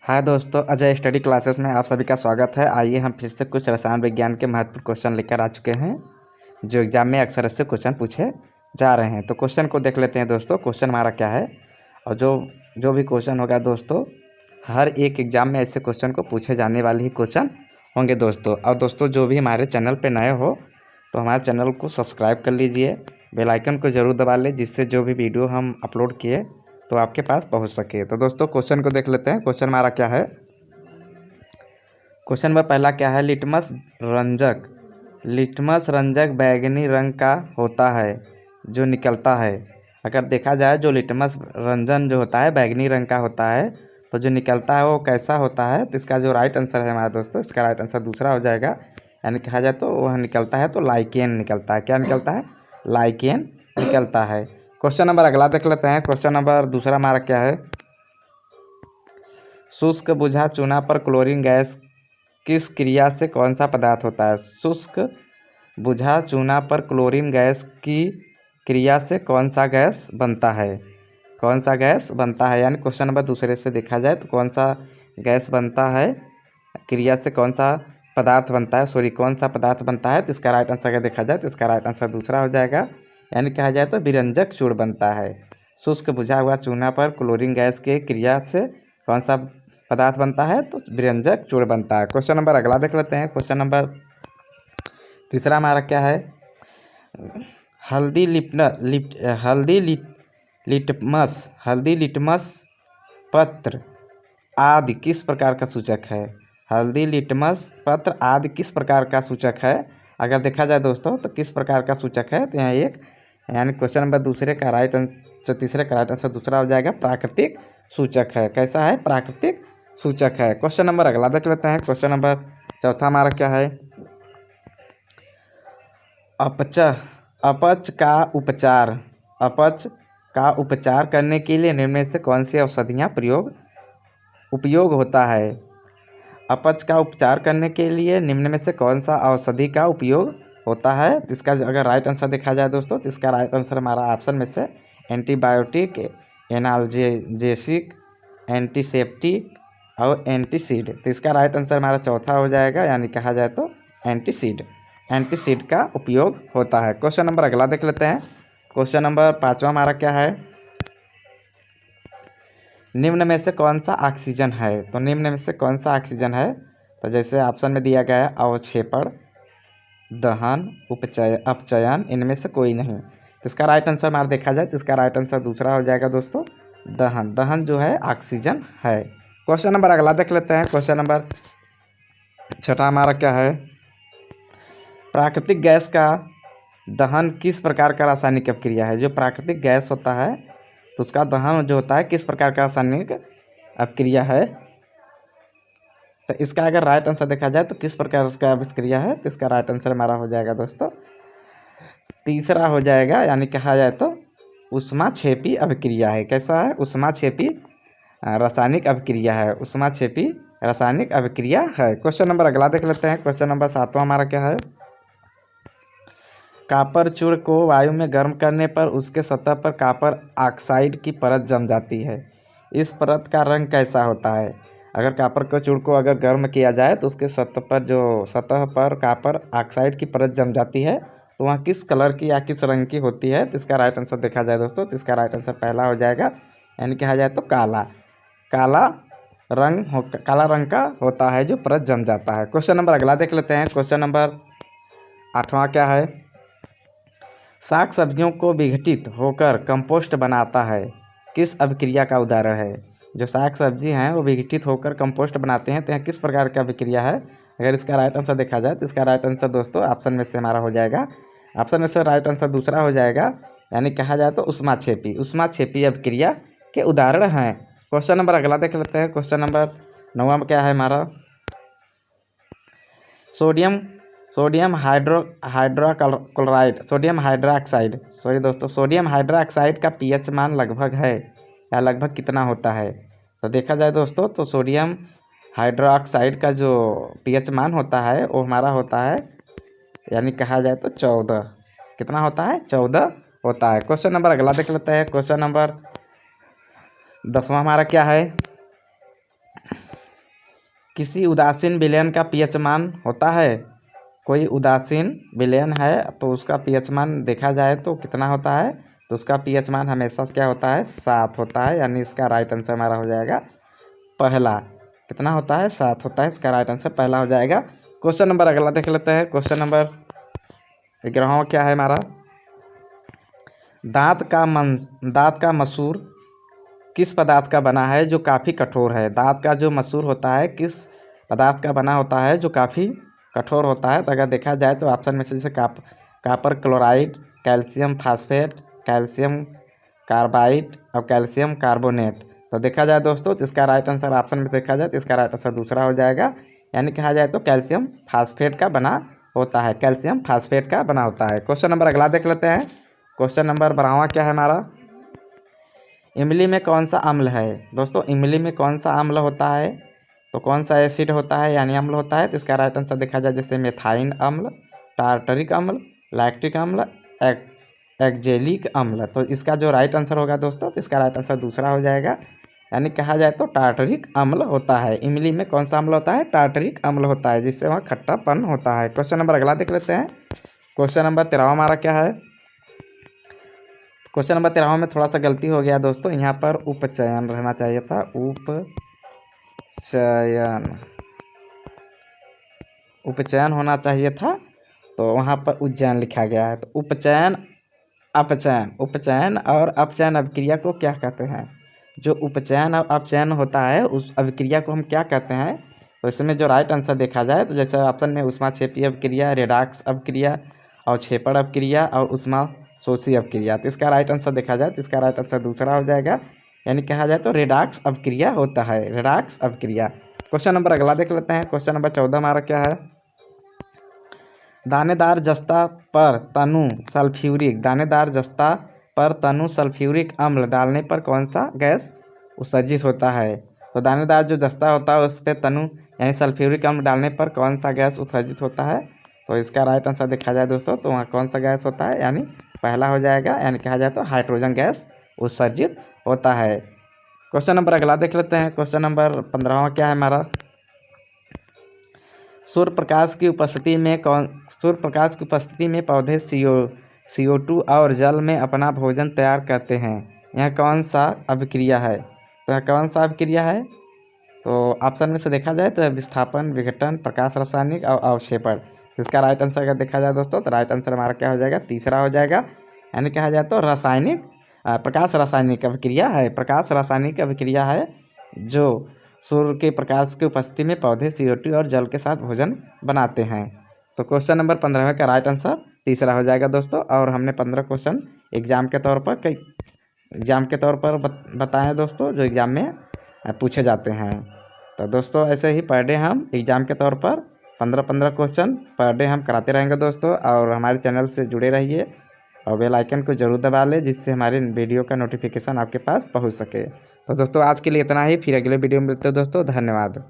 हाय दोस्तों, Ajay study classes में आप सभी का स्वागत है। आइए हम फिर से कुछ रसायन विज्ञान के महत्वपूर्ण क्वेश्चन लेकर आ चुके हैं जो एग्जाम में अक्सर इससे क्वेश्चन पूछे जा रहे हैं। तो क्वेश्चन को देख लेते हैं दोस्तों। क्वेश्चन हमारा क्या है और जो भी क्वेश्चन होगा दोस्तों, हर एक एग्ज़ाम में ऐसे क्वेश्चन को पूछे जाने वाले ही क्वेश्चन होंगे दोस्तों। और दोस्तों, जो भी हमारे चैनल पर नए हो तो हमारे चैनल को सब्सक्राइब कर लीजिए, बेल आइकन को ज़रूर दबा लें, जिससे जो भी वीडियो हम अपलोड किए तो आपके पास पहुंच सके। तो दोस्तों, क्वेश्चन को देख लेते हैं। क्वेश्चन हमारा क्या है। क्वेश्चन नंबर पहला क्या है। लिटमस रंजक बैंगनी रंग का होता है जो निकलता है। अगर देखा जाए, जो लिटमस रंजन जो होता है बैंगनी रंग का होता है, तो जो निकलता है वो कैसा होता है। तो इसका जो राइट आंसर है हमारे दोस्तों, इसका राइट आंसर दूसरा हो जाएगा। यानी कहा जाए तो वह निकलता है तो लाइकेन निकलता है। क्या निकलता है? लाइकेन निकलता है। क्वेश्चन नंबर अगला देख लेते हैं। क्वेश्चन नंबर दूसरा हमारा क्या है। शुष्क बुझा चूना पर क्लोरीन गैस किस क्रिया से कौन सा पदार्थ होता है। शुष्क बुझा चूना पर क्लोरीन गैस की क्रिया से कौन सा गैस बनता है। कौन सा गैस बनता है, यानी क्वेश्चन नंबर दूसरे से देखा जाए तो कौन सा गैस बनता है, क्रिया से कौन सा पदार्थ बनता है, कौन सा पदार्थ बनता है। तो इसका राइट आंसर अगर देखा जाए तो इसका राइट आंसर दूसरा हो जाएगा। यानी कहा जाए तो विरंजक चूर्ण बनता है। शुष्क बुझा हुआ चूना पर क्लोरीन गैस के क्रिया से कौन सा पदार्थ बनता है, तो विरंजक चूर्ण बनता है। क्वेश्चन नंबर अगला देख लेते हैं। क्वेश्चन नंबर तीसरा हमारा क्या है। हल्दी लिटमस पत्र आदि किस प्रकार का सूचक है। हल्दी लिटमस पत्र आदि किस प्रकार का सूचक है। अगर देखा जाए दोस्तों तो किस प्रकार का सूचक है, तो यहाँ एक यानी क्वेश्चन नंबर दूसरे का राइट आंसर, तीसरे का राइट आंसर दूसरा हो जाएगा। प्राकृतिक सूचक है। कैसा है? प्राकृतिक सूचक है। क्वेश्चन नंबर अगला देख लेते हैं। क्वेश्चन नंबर चौथा हमारा क्या है। अपच का उपचार करने के लिए निम्न में से कौन सी औषधियाँ उपयोग होता है। अपच का उपचार करने के लिए निम्न में से कौन सा औषधि का उपयोग होता है। इसका अगर राइट आंसर देखा जाए दोस्तों, तो इसका राइट आंसर हमारा ऑप्शन में से एंटीबायोटिक, एनाल्जेसिक, एंटीसेप्टिक और एंटीसीड। तो इसका राइट आंसर हमारा चौथा हो जाएगा। यानी कहा जाए तो एंटीसीड का उपयोग होता है। क्वेश्चन नंबर अगला देख लेते हैं। क्वेश्चन नंबर पाँचवा हमारा क्या है। निम्न में से कौन सा ऑक्सीजन है। तो निम्न में से कौन सा ऑक्सीजन है, तो जैसे ऑप्शन में दिया गया है अवक्षेपण, दहन, अपचयन, इनमें से कोई नहीं। तो इसका राइट आंसर हमारा देखा जाए तो इसका राइट आंसर दूसरा हो जाएगा दोस्तों, दहन जो है ऑक्सीजन है। क्वेश्चन नंबर अगला देख लेते हैं। क्वेश्चन नंबर छठा हमारा क्या है। प्राकृतिक गैस का दहन किस प्रकार का रासायनिक अभिक्रिया है। जो प्राकृतिक गैस होता है तो उसका दहन जो होता है किस प्रकार का रासायनिक अभिक्रिया है। तो इसका अगर राइट आंसर देखा जाए तो किस प्रकार उसका अभिक्रिया है, तो इसका राइट आंसर हमारा हो जाएगा दोस्तों तीसरा हो जाएगा। यानी कहा जाए तो ऊष्माक्षेपी अभिक्रिया है। कैसा है? ऊष्माक्षेपी रासायनिक अभिक्रिया है। ऊष्माक्षेपी रासायनिक अभिक्रिया है। क्वेश्चन नंबर अगला देख लेते हैं। क्वेश्चन नंबर सातवां हमारा क्या है। कॉपर चूर्ण को वायु में गर्म करने पर उसके सतह पर कॉपर ऑक्साइड की परत जम जाती है। इस परत का रंग कैसा होता है। अगर कॉपर के चूर्ण को अगर गर्म किया जाए तो उसके सतह पर कॉपर ऑक्साइड की परत जम जाती है, तो वहाँ किस कलर की या किस रंग की होती है। तो इसका राइट आंसर देखा जाए दोस्तों, तो इसका राइट आंसर पहला हो जाएगा। यानी कहा जाए तो काला रंग का होता है जो परत जम जाता है। क्वेश्चन नंबर अगला देख लेते हैं। क्वेश्चन नंबर आठवां क्या है। साग सब्जियों को विघटित होकर कंपोस्ट बनाता है किस अभिक्रिया का उदाहरण है। जो साग सब्जी हैं वो विघटित होकर कंपोस्ट बनाते हैं, तो यहाँ किस प्रकार का अभिक्रिया है। अगर इसका राइट आंसर देखा जाए तो इसका राइट आंसर दोस्तों ऑप्शन में से हमारा हो जाएगा, ऑप्शन में से राइट आंसर दूसरा हो जाएगा। यानी कहा जाए तो ऊष्माक्षेपी अभिक्रिया के उदाहरण हैं। क्वेश्चन नंबर अगला देख लेते हैं। क्वेश्चन नंबर 9 क्या है हमारा। सोडियम हाइड्रोक्साइड का पीएच मान लगभग है या लगभग कितना होता है। तो देखा जाए दोस्तों तो सोडियम हाइड्रोक्साइड का जो पीएच मान होता है वो हमारा होता है, यानी कहा जाए तो 14। कितना होता है? 14 होता है। क्वेश्चन नंबर अगला देख लेते हैं। क्वेश्चन नंबर 10वां हमारा क्या है। किसी उदासीन विलयन का पीएच मान होता है। कोई उदासीन विलयन है तो उसका पीएच मान देखा जाए तो कितना होता है, तो उसका पीएच मान हमेशा क्या होता है, 7 होता है। यानी इसका राइट आंसर हमारा हो जाएगा पहला। कितना होता है, 7 होता है। इसका राइट आंसर पहला हो जाएगा। क्वेश्चन नंबर अगला देख लेते हैं। क्वेश्चन नंबर 11 क्या है हमारा, दांत का मसूर किस पदार्थ का बना है जो काफ़ी कठोर है। दांत का जो मसूर होता है किस पदार्थ का बना होता है जो काफ़ी कठोर होता है। तो अगर देखा जाए तो ऑप्शन में से जैसे copper chloride, calcium phosphate, calcium carbide और कैल्शियम कार्बोनेट। तो देखा जाए दोस्तों तो इसका राइट आंसर ऑप्शन में देखा जाए तो इसका राइट आंसर दूसरा हो जाएगा। यानी कहा जाए तो कैल्शियम फास्फेट का बना होता है, कैल्शियम फास्फेट का बना होता है। क्वेश्चन नंबर अगला देख लेते हैं। क्वेश्चन नंबर 12 क्या है हमारा, इमली में कौन सा अम्ल है। दोस्तों इमली में कौन सा अम्ल होता है, तो कौन सा एसिड होता है यानी अम्ल होता है। तो इसका राइट आंसर देखा जाए जैसे मेथाइन अम्ल, टार्टरिक अम्ल, लैक्टिक अम्ल, एक्जेलिक अम्ल। तो इसका जो राइट आंसर होगा दोस्तों तो इसका राइट आंसर दूसरा हो जाएगा। यानी कहा जाए तो टार्टरिक अम्ल होता है। इमली में कौन सा अम्ल होता है, टार्टरिक अम्ल होता है, जिससे वहाँ खट्टापन होता है। क्वेश्चन नंबर अगला देख लेते हैं। क्वेश्चन नंबर 13 हमारा क्या है, क्वेश्चन नंबर 13 में थोड़ा सा गलती हो गया दोस्तों, यहाँ पर उपचयन रहना चाहिए था, उपचयन होना चाहिए था, तो वहाँ पर उज्जैन लिखा गया है। तो उपचयन उपचयन और अपचयन अभिक्रिया को क्या कहते हैं। जो उपचयन और अपचयन होता है उस अभिक्रिया को हम क्या कहते हैं। तो इसमें जो राइट आंसर देखा जाए तो जैसे ऑप्शन में ऊष्माक्षेपीय अभिक्रिया, रेडॉक्स अभिक्रिया और क्षेपण अभिक्रिया और ऊष्माशोषी अभिक्रिया। तो इसका राइट आंसर देखा जाए तो इसका राइट आंसर दूसरा हो जाएगा। यानी कहा जाए तो रेडॉक्स अभिक्रिया होता है, रेडॉक्स अभिक्रिया। क्वेश्चन नंबर अगला देख लेते हैं। क्वेश्चन नंबर 14 हमारा क्या है, दानेदार जस्ता पर तनु सल्फ्यूरिक अम्ल डालने पर कौन सा गैस उत्सर्जित होता है। तो दानेदार जो जस्ता होता है उस पर तनु यानी सल्फ्यूरिक अम्ल डालने पर कौन सा गैस उत्सर्जित होता है। तो इसका राइट आंसर देखा जाए दोस्तों तो वहाँ कौन सा गैस होता है, यानी पहला हो जाएगा। यानी कहा जाए तो हाइड्रोजन गैस उत्सर्जित होता है। क्वेश्चन नंबर अगला देख लेते हैं। क्वेश्चन नंबर 15 क्या है हमारा, सूर्य प्रकाश की उपस्थिति में पौधे CO2 और जल में अपना भोजन तैयार करते हैं। यह कौन सा अभिक्रिया है। तो यह कौन सा अभिक्रिया है, तो ऑप्शन में से देखा जाए तो विस्थापन, विघटन, प्रकाश रासायनिक और अवक्षेपण। इसका राइट आंसर अगर देखा जाए दोस्तों तो राइट आंसर हमारा क्या हो जाएगा, तीसरा हो जाएगा। यानी कहा जाए तो प्रकाश रासायनिक अभिक्रिया है, प्रकाश रासायनिक अभिक्रिया है जो सूर्य के प्रकाश की उपस्थिति में पौधे CO2 और जल के साथ भोजन बनाते हैं। तो क्वेश्चन नंबर 15 का राइट आंसर तीसरा हो जाएगा दोस्तों। और हमने 15 क्वेश्चन एग्जाम के तौर पर बताए दोस्तों, जो एग्जाम में पूछे जाते हैं। तो दोस्तों ऐसे ही पर डे हम एग्जाम के तौर पर 15 क्वेश्चन पर डे हम कराते रहेंगे दोस्तों। और हमारे चैनल से जुड़े रहिए और बेल आइकन को जरूर दबा लें, जिससे हमारे वीडियो का नोटिफिकेशन आपके पास पहुंच सके। तो दोस्तों आज के लिए इतना ही, फिर अगले वीडियो में मिलते हैं दोस्तों। धन्यवाद।